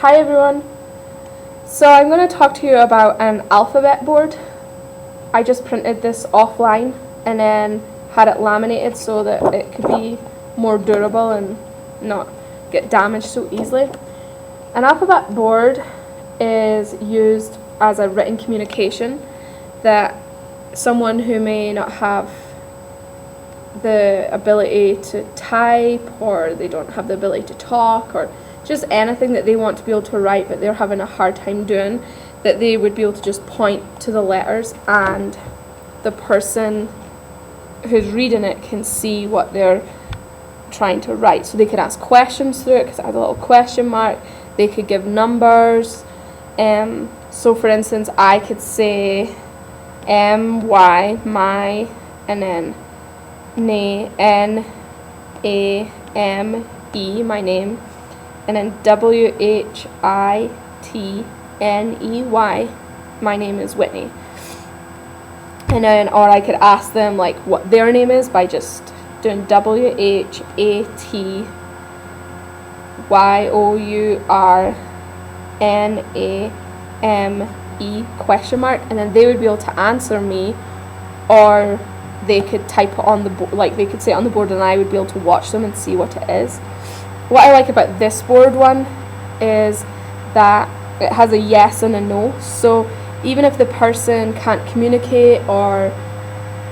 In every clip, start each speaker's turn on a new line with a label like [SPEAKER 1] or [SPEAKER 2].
[SPEAKER 1] Hi everyone. So I'm going to talk to you about an alphabet board. I just printed this offline and then had it laminated so that it could be more durable and not get damaged so easily. An alphabet board is used as a written communication that someone who may not have the ability to type, or they don't have the ability to talk, or just anything that they want to be able to write but they're having a hard time doing, that they would be able to just point to the letters and the person who's reading it can see what they're trying to write. So they could ask questions through it because it has a little question mark. They could give numbers. So for instance, I could say M-Y, my, and then N-A-M-E, my name, and then W-H-I-T-N-E-Y, my name is Whitney. And then, or I could ask them like what their name is by just doing W-H-A-T-Y-O-U-R-N-A-M-E question mark, and then they would be able to answer me, or they could type it on the board, like they could say it on the board and I would be able to watch them and see what it is. What I like about this board one is that it has a yes and a no. So even if the person can't communicate or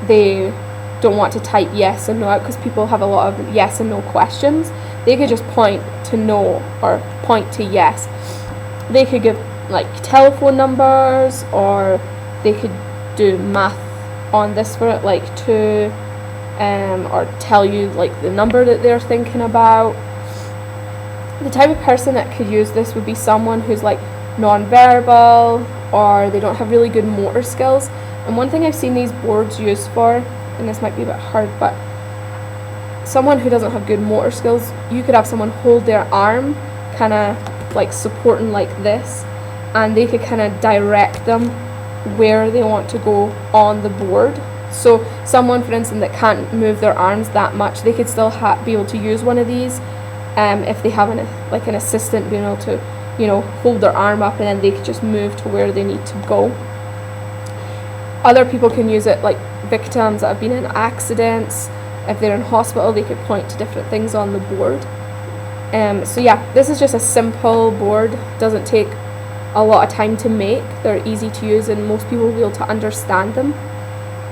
[SPEAKER 1] they don't want to type yes and no out, because people have a lot of yes and no questions, they could just point to no or point to yes. They could give like telephone numbers, or they could do math on this for it, like 2, or tell you like the number that they're thinking about. The type of person that could use this would be someone who's like non-verbal, or they don't have really good motor skills. And one thing I've seen these boards used for, and this might be a bit hard, but someone who doesn't have good motor skills, you could have someone hold their arm kind of like supporting like this, and they could kind of direct them where they want to go on the board. So someone, for instance, that can't move their arms that much, they could still be able to use one of these if they have an assistant being able to, hold their arm up, and then they could just move to where they need to go. Other people can use it, like victims that have been in accidents. If they're in hospital, they could point to different things on the board. So yeah, this is just a simple board. Doesn't take a lot of time to make. They're easy to use and most people will be able to understand them.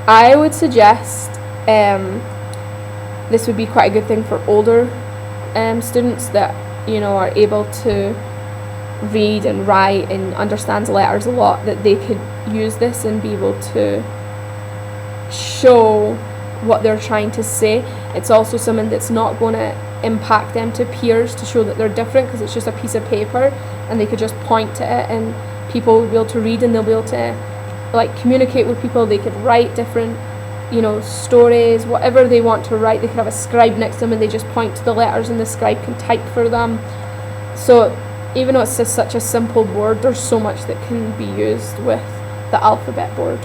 [SPEAKER 1] I would suggest this would be quite a good thing for older students that are able to read and write and understands letters a lot, that they could use this and be able to show what they're trying to say. It's also something that's not going to impact them to peers to show that they're different, because it's just a piece of paper and they could just point to it and people will be able to read and they'll be able to like communicate with people. They could write different stories, whatever they want to write. They could have a scribe next to them and they just point to the letters and the scribe can type for them. So even though it's just such a simple board, there's so much that can be used with the alphabet board.